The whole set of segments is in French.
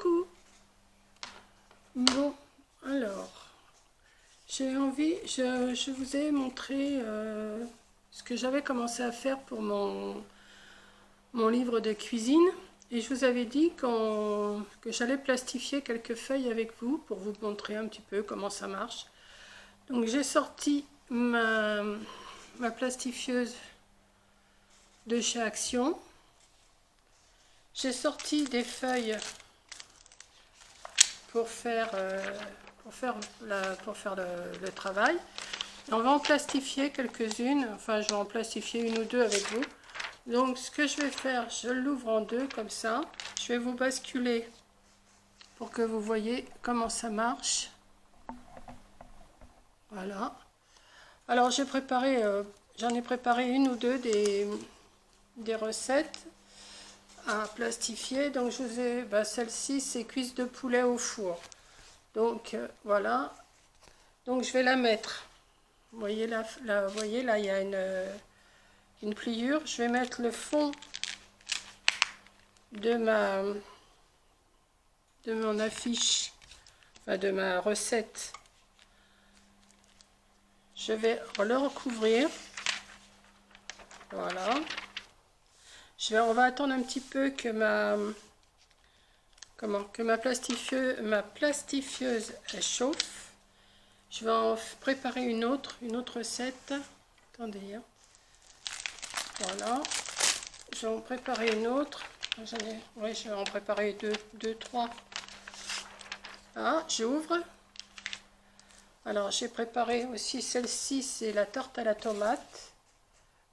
Coucou. Bon, alors, je vous ai montré ce que j'avais commencé à faire pour mon livre de cuisine. Et je vous avais dit que j'allais plastifier quelques feuilles avec vous pour vous montrer un petit peu comment ça marche. Donc j'ai sorti ma plastifieuse de chez Action. J'ai sorti des feuilles pour faire le travail. Et on va en plastifier quelques-unes, enfin je vais en plastifier une ou deux avec vous. Donc ce que je vais faire, je l'ouvre en deux comme ça. Je vais vous basculer pour que vous voyez comment ça marche. Voilà. Alors j'en ai préparé une ou deux des recettes à plastifier. Donc je vous ai, celle-ci c'est cuisse de poulet au four. Donc voilà. Donc je vais la mettre. Vous voyez là, il y a une pliure. Je vais mettre le fond de mon affiche, enfin de ma recette. Je vais le recouvrir. Voilà. On va attendre un petit peu que ma plastifieuse chauffe. Je vais en préparer une autre recette. Attendez. Voilà. Je vais en préparer une autre. Je vais en préparer deux, trois. Ah, j'ouvre. Alors, j'ai préparé aussi celle-ci, c'est la tarte à la tomate.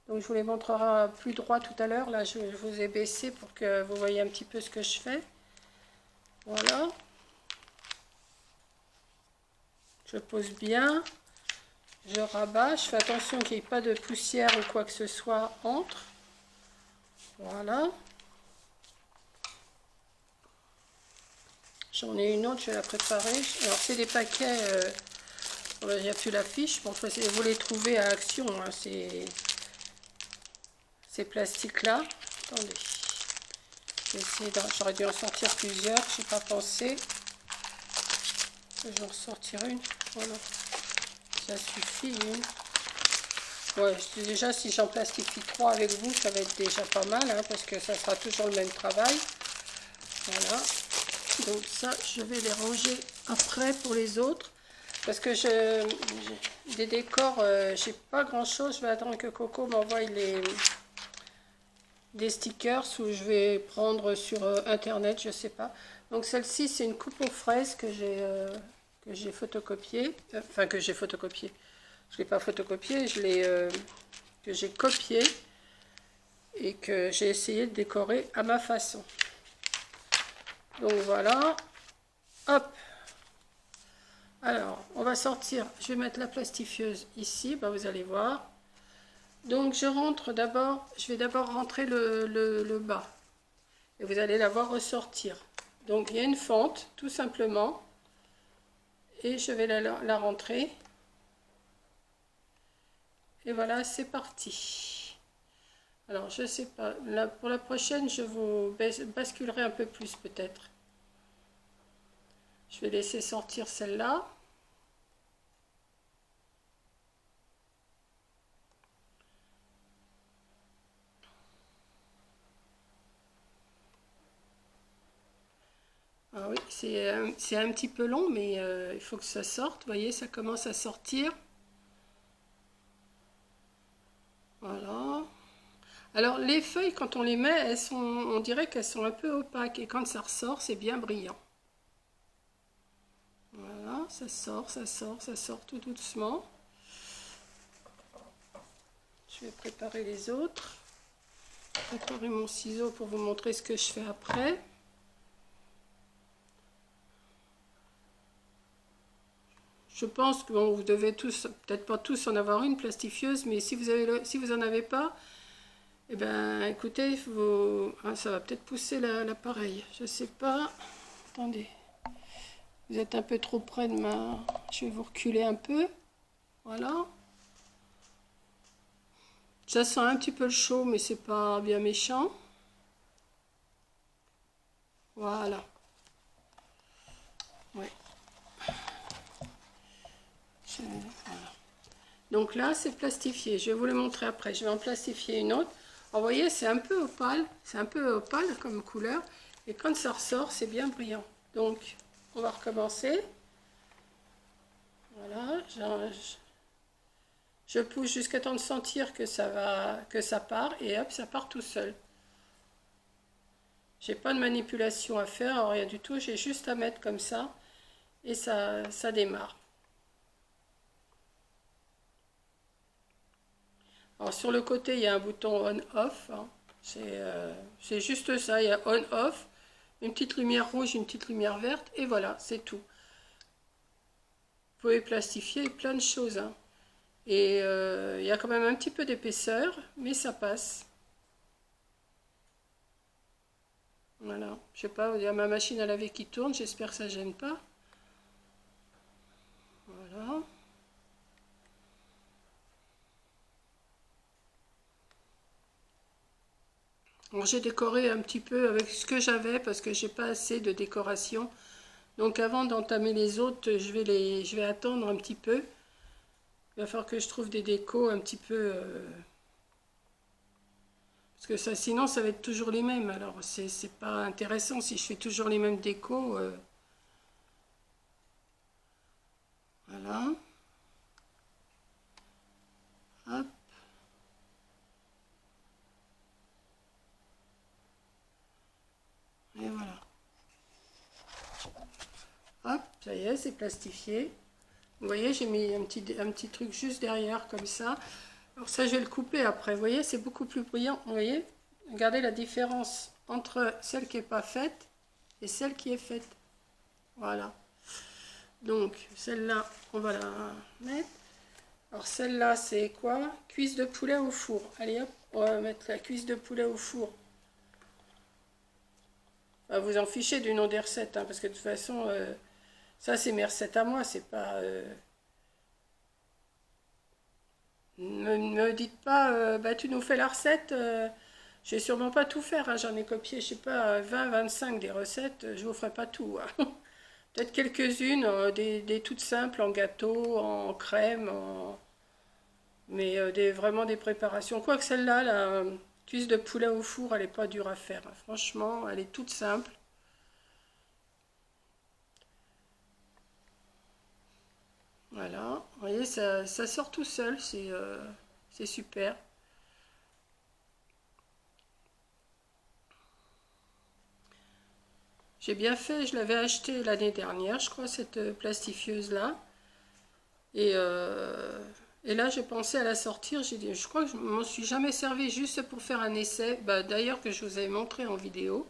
Donc, je vous les montrerai plus droit tout à l'heure. Là, je vous ai baissé pour que vous voyez un petit peu ce que je fais. Voilà. Je pose bien. Je rabats. Je fais attention qu'il n'y ait pas de poussière ou quoi que ce soit entre. Voilà. J'en ai une autre, je vais la préparer. Alors, c'est des paquets... il n'y a plus l'affiche. Bon, vous les trouvez à Action, hein, ces plastiques-là. Attendez. J'aurais dû en sortir plusieurs, je n'ai pas pensé. Je vais en ressortir une. Voilà. Ça suffit. Ouais, déjà, si j'en plastifie 3 avec vous, ça va être déjà pas mal, hein, parce que ça sera toujours le même travail. Voilà. Donc ça, je vais les ranger après pour les autres. Parce que des décors, j'ai pas grand chose. Je vais attendre que Coco m'envoie des stickers ou je vais prendre sur internet, je sais pas. Donc celle-ci, c'est une coupe aux fraises que j'ai photocopiée. Enfin, que j'ai photocopiée. Je l'ai pas photocopiée, que j'ai copié et que j'ai essayé de décorer à ma façon. Donc voilà. Hop. Alors, on va sortir, je vais mettre la plastifieuse ici, vous allez voir. Donc, je vais d'abord rentrer le bas. Et vous allez la voir ressortir. Donc, il y a une fente, tout simplement. Et je vais la rentrer. Et voilà, c'est parti. Alors, je sais pas, là, pour la prochaine, je vous basculerai un peu plus peut-être. Je vais laisser sortir celle-là. Ah oui, c'est un petit peu long, mais il faut que ça sorte. Vous voyez, ça commence à sortir. Voilà. Alors, les feuilles, quand on les met, on dirait qu'elles sont un peu opaques. Et quand ça ressort, c'est bien brillant. Voilà, ça sort tout doucement. Je vais préparer les autres. Préparer mon ciseau pour vous montrer ce que je fais après. Je pense que vous devez tous, peut-être pas tous en avoir une plastifieuse, mais si vous en avez pas, eh ben écoutez, ça va peut-être pousser l'appareil. Je sais pas. Attendez. Vous êtes un peu trop près de je vais vous reculer un peu. Voilà. Ça sent un petit peu le chaud, mais c'est pas bien méchant. Voilà. Ouais. Voilà. Donc là, c'est plastifié. Je vais vous le montrer après. Je vais en plastifier une autre. Alors, vous voyez, c'est un peu opale. C'est un peu opale comme couleur. Et quand ça ressort, c'est bien brillant. Donc, on va recommencer. Voilà. Je pousse jusqu'à temps de sentir que ça part. Et hop, ça part tout seul. J'ai pas de manipulation à faire, rien du tout. J'ai juste à mettre comme ça. Et ça démarre. Alors sur le côté, il y a un bouton on-off. Hein. C'est juste ça, il y a on-off, une petite lumière rouge, une petite lumière verte, et voilà, c'est tout. Vous pouvez plastifier plein de choses. Hein. Et il y a quand même un petit peu d'épaisseur, mais ça passe. Voilà, je sais pas, il y a ma machine à laver qui tourne, j'espère que ça ne gêne pas. Voilà. Bon, j'ai décoré un petit peu avec ce que j'avais parce que j'ai pas assez de décoration. Donc avant d'entamer les autres, je vais attendre un petit peu. Il va falloir que je trouve des décos un petit peu... parce que ça, sinon, ça va être toujours les mêmes. Alors, c'est pas intéressant si je fais toujours les mêmes décos. Voilà. Hop. Et voilà. Hop, ça y est, c'est plastifié. Vous voyez, j'ai mis un petit truc juste derrière, comme ça. Alors ça, je vais le couper après. Vous voyez, c'est beaucoup plus brillant. Vous voyez, regardez la différence entre celle qui n'est pas faite et celle qui est faite. Voilà. Donc, celle-là, on va la mettre. Alors, celle-là, c'est quoi? Cuisse de poulet au four. Allez, hop, on va mettre la cuisse de poulet au four. Enfin, vous en fichez du nom des recettes, hein, parce que de toute façon, ça, c'est mes recettes à moi, c'est pas... Ne me dites pas, bah, tu nous fais la recette, je vais sûrement pas tout faire, hein, j'en ai copié, je sais pas, 20, 25 des recettes, je vous ferai pas tout. Hein. Peut-être quelques-unes, des toutes simples, en gâteau, en crème, mais vraiment des préparations. Quoique celle-là, la cuisse de poulet au four, elle est pas dure à faire. Hein. Franchement, elle est toute simple. Voilà, vous voyez, ça sort tout seul, c'est super. J'ai bien fait, je l'avais acheté l'année dernière, je crois, cette plastifieuse-là. Et, et là, j'ai pensé à la sortir. J'ai dit, je crois que je m'en suis jamais servi juste pour faire un essai. Bah, d'ailleurs, que je vous avais montré en vidéo.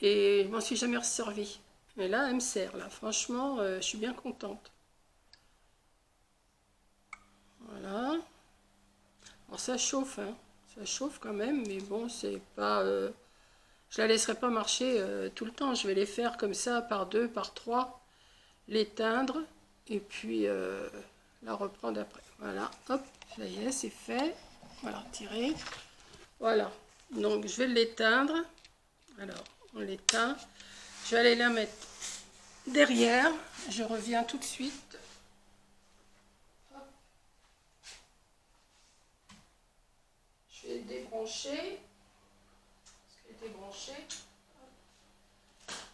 Et je m'en suis jamais resservi. Mais là, elle me sert. Là, franchement, je suis bien contente. Voilà. Alors, ça chauffe, hein. Ça chauffe quand même, mais bon, c'est pas... je la laisserai pas marcher tout le temps. Je vais les faire comme ça, par 2, par 3, l'éteindre, et puis la reprendre après. Voilà, hop, ça y est, c'est fait. Voilà, tirer. Voilà, donc je vais l'éteindre. Alors, on l'éteint. Je vais aller la mettre derrière. Je reviens tout de suite. Hop. Je vais débrancher. Parce qu'elle est débranchée.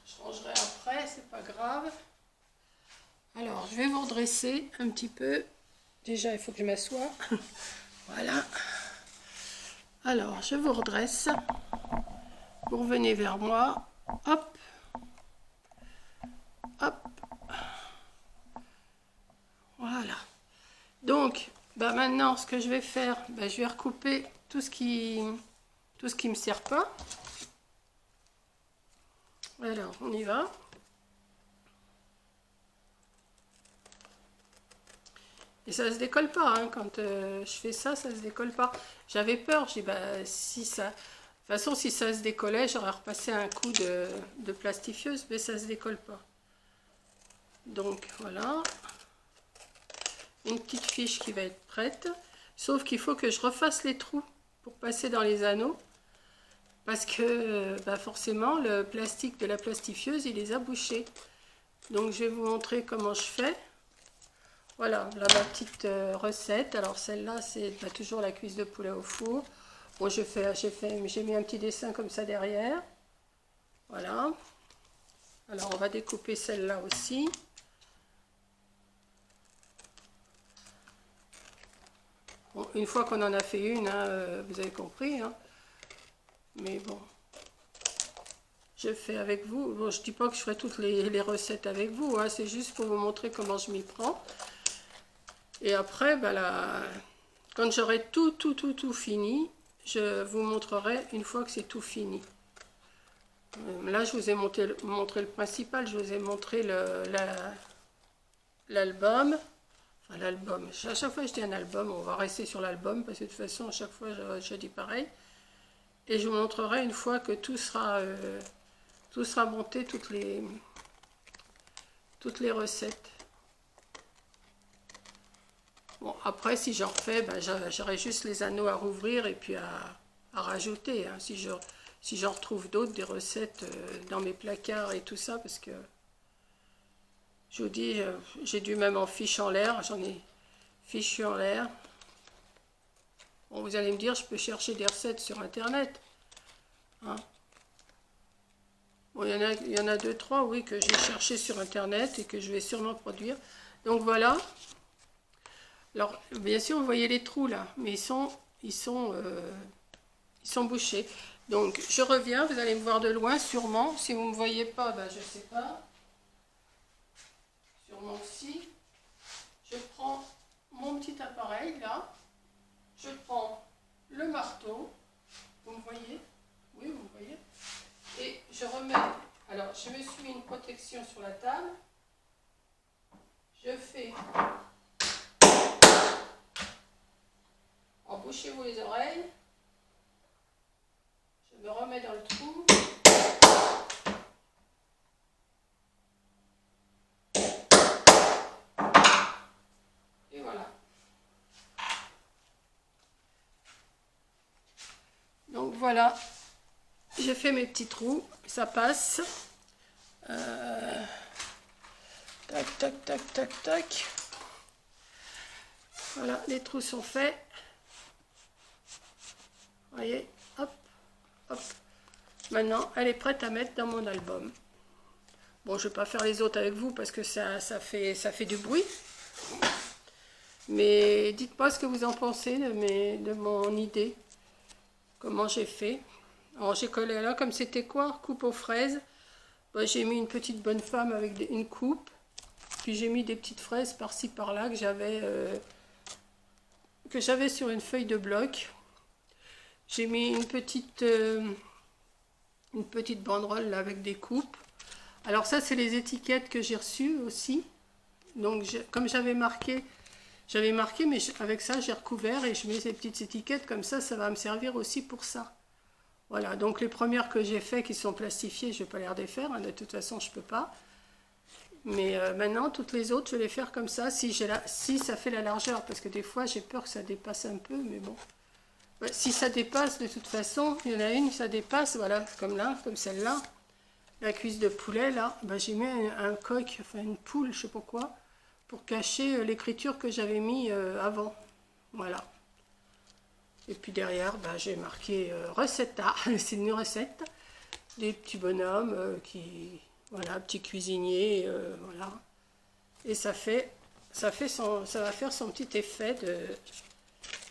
Je rangerai après, c'est pas grave. Alors, je vais vous redresser un petit peu. Déjà, il faut que je m'assoie. Voilà. Alors, je vous redresse. Vous revenez vers moi. Hop. Hop. Voilà. Donc, bah maintenant, ce que je vais faire, bah, je vais recouper tout ce qui me sert pas. Alors, on y va. Et ça se décolle pas, hein. Quand je fais ça, ça se décolle pas. J'avais peur, j'ai dit, bah, si ça... De toute façon, si ça se décollait, j'aurais repassé un coup de plastifieuse, mais ça se décolle pas. Donc, voilà. Une petite fiche qui va être prête. Sauf qu'il faut que je refasse les trous pour passer dans les anneaux. Parce que, bah, forcément, le plastique de la plastifieuse, il les a bouchés. Donc je vais vous montrer comment je fais. Voilà, là ma petite recette. Alors celle-là, c'est toujours la cuisse de poulet au four. Bon, j'ai mis un petit dessin comme ça derrière. Voilà. Alors on va découper celle-là aussi. Bon, une fois qu'on en a fait une, hein, vous avez compris. Hein. Mais bon, je fais avec vous. Bon, je ne dis pas que je ferai toutes les recettes avec vous. Hein, c'est juste pour vous montrer comment je m'y prends. Et après, ben là, quand j'aurai tout fini, je vous montrerai une fois que c'est tout fini. Là, je vous ai montré le principal. Je vous ai montré l'album. Enfin, l'album. À chaque fois que je dis un album, on va rester sur l'album parce que de toute façon, à chaque fois, je dis pareil. Et je vous montrerai une fois que tout sera monté, toutes les recettes. Bon, après, si j'en refais, ben, j'aurai juste les anneaux à rouvrir et puis à rajouter. Hein, si j'en retrouve d'autres, des recettes dans mes placards et tout ça, parce que je vous dis, j'ai dû même en fiche en l'air, j'en ai fichu en l'air. Bon, vous allez me dire, je peux chercher des recettes sur Internet. Hein. Bon, il y en a 2-3, oui, que j'ai cherché sur Internet et que je vais sûrement produire. Donc voilà. Alors, bien sûr, vous voyez les trous là, mais ils sont bouchés. Donc, je reviens, vous allez me voir de loin, sûrement. Si vous ne me voyez pas, ben, je ne sais pas. Sûrement si. Je prends mon petit appareil là. Je prends le marteau. Vous me voyez? Oui, vous me voyez. Et je remets. Alors, je me suis mis une protection sur la table. Je fais. Embouchez-vous les oreilles. Je me remets dans le trou. Et voilà. Donc voilà. J'ai fait mes petits trous. Ça passe. Tac, tac, tac, tac, tac. Voilà, les trous sont faits. Vous voyez, hop, hop. Maintenant, elle est prête à mettre dans mon album. Bon, je ne vais pas faire les autres avec vous parce que ça fait du bruit. Mais dites-moi ce que vous en pensez de mon idée. Comment j'ai fait. Alors, j'ai collé là, comme c'était quoi? Coupe aux fraises. Ben, j'ai mis une petite bonne femme avec une coupe. Puis j'ai mis des petites fraises par-ci par-là que j'avais sur une feuille de bloc. J'ai mis une petite banderole là, avec des coupes. Alors ça, c'est les étiquettes que j'ai reçues aussi. Donc comme j'avais marqué, mais avec ça, j'ai recouvert et je mets ces petites étiquettes. Comme ça va me servir aussi pour ça. Voilà, donc les premières que j'ai faites qui sont plastifiées, je ne vais pas les redéfaire. Hein, de toute façon, je ne peux pas. Mais maintenant, toutes les autres, je vais les faire comme ça, si ça fait la largeur. Parce que des fois, j'ai peur que ça dépasse un peu, mais bon. Si ça dépasse, de toute façon, il y en a une, ça dépasse, voilà, comme là, comme celle-là. La cuisse de poulet, là, ben, j'ai mis un coq, enfin une poule, je sais pas quoi, pour cacher l'écriture que j'avais mis avant. Voilà. Et puis derrière, ben, j'ai marqué recetta, c'est une recette. Des petits bonhommes voilà, petit cuisinier, voilà. Et ça va faire son petit effet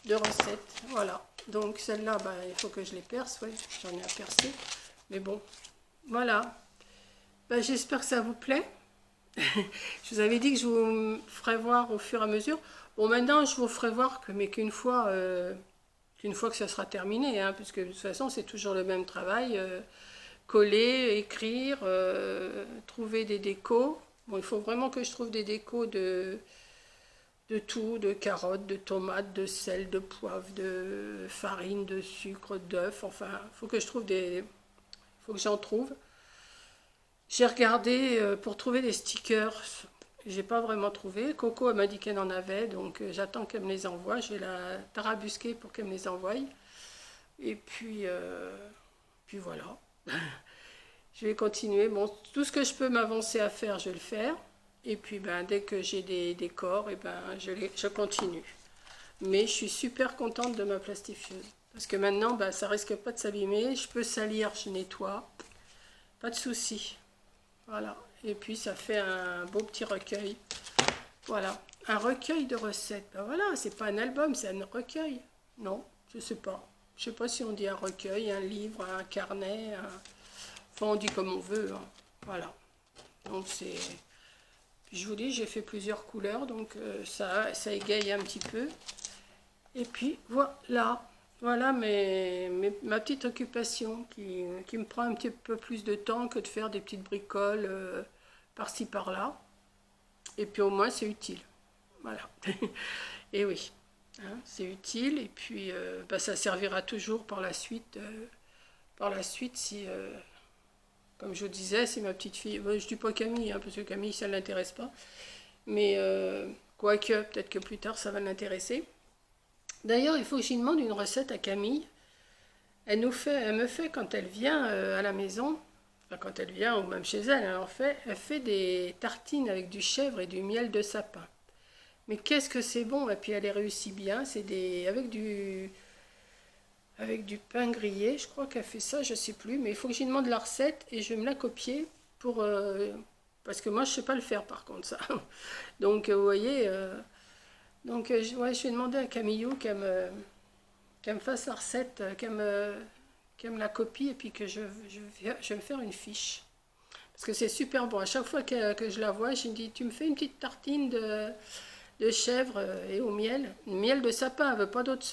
de recette, voilà. Donc celle-là, ben, il faut que je les perce, ouais, j'en ai à percer. Mais bon, voilà. Ben, j'espère que ça vous plaît. Je vous avais dit que je vous ferai voir au fur et à mesure. Bon, maintenant, je vous ferai voir qu'une fois que ça sera terminé, hein, puisque de toute façon, c'est toujours le même travail. Coller, écrire, trouver des décos. Bon, il faut vraiment que je trouve des décos de tout, de carottes, de tomates, de sel, de poivre, de farine, de sucre, d'œufs. Enfin, il faut que j'en trouve. J'ai regardé pour trouver des stickers. J'ai pas vraiment trouvé. Coco elle m'a dit qu'elle en avait, donc j'attends qu'elle me les envoie. Je vais la tarabusquer pour qu'elle me les envoie. Et puis voilà. Je vais continuer. Bon, tout ce que je peux m'avancer à faire, je vais le faire. Et puis, ben, dès que j'ai des décors, et ben, je continue. Mais je suis super contente de ma plastifieuse. Parce que maintenant, ben, ça risque pas de s'abîmer. Je peux salir, je nettoie. Pas de souci. Voilà. Et puis, ça fait un beau petit recueil. Voilà. Un recueil de recettes. Ben voilà, c'est pas un album, c'est un recueil. Non, je sais pas. Je sais pas si on dit un recueil, un livre, un carnet. Enfin, on dit comme on veut. Hein. Voilà. Donc, c'est... Je vous dis, j'ai fait plusieurs couleurs, donc ça égaye un petit peu. Et puis, voilà. Voilà ma petite occupation qui me prend un petit peu plus de temps que de faire des petites bricoles par-ci par-là. Et puis au moins c'est utile. Voilà. Et oui, hein, c'est utile. Et puis bah, ça servira toujours par la suite. Si, comme je vous disais, c'est ma petite fille. Bon, je ne dis pas Camille, hein, parce que Camille, ça ne l'intéresse pas. Mais quoique, peut-être que plus tard, ça va l'intéresser. D'ailleurs, il faut que j'y demande une recette à Camille. Elle me fait quand elle vient à la maison, enfin quand elle vient ou même chez elle, elle fait des tartines avec du chèvre et du miel de sapin. Mais qu'est-ce que c'est bon! Et puis elle les réussit bien. C'est avec du pain grillé. Je crois qu'elle fait ça, je sais plus. Mais il faut que j'y demande la recette et je vais me la copier pour parce que moi je sais pas le faire par contre ça. Donc vous voyez. Ouais, je vais demander à Camillou qu'elle me fasse la recette, qu'elle me la copie et puis que je vais me faire une fiche. Parce que c'est super bon. À chaque fois que je la vois, je me dis, tu me fais une petite tartine de chèvre et au miel. Miel de sapin, elle veut pas d'autre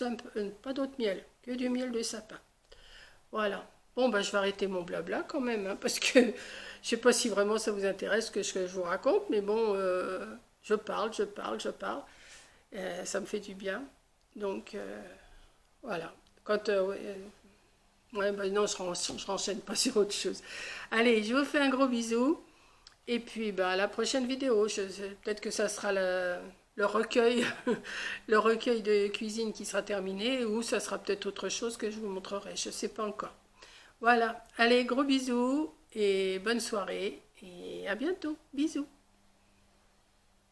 miel, que du miel de sapin. Voilà. Bon, bah, je vais arrêter mon blabla quand même, hein, parce que je sais pas si vraiment ça vous intéresse ce que je vous raconte, mais bon, je parle. Ça me fait du bien. Donc, voilà. Ouais, ben non, je renchaîne pas sur autre chose. Allez, je vous fais un gros bisou. Et puis, bah, à la prochaine vidéo. Peut-être que ça sera le recueil, le recueil de cuisine qui sera terminé. Ou ça sera peut-être autre chose que je vous montrerai. Je sais pas encore. Voilà. Allez, gros bisous. Et bonne soirée. Et à bientôt. Bisous.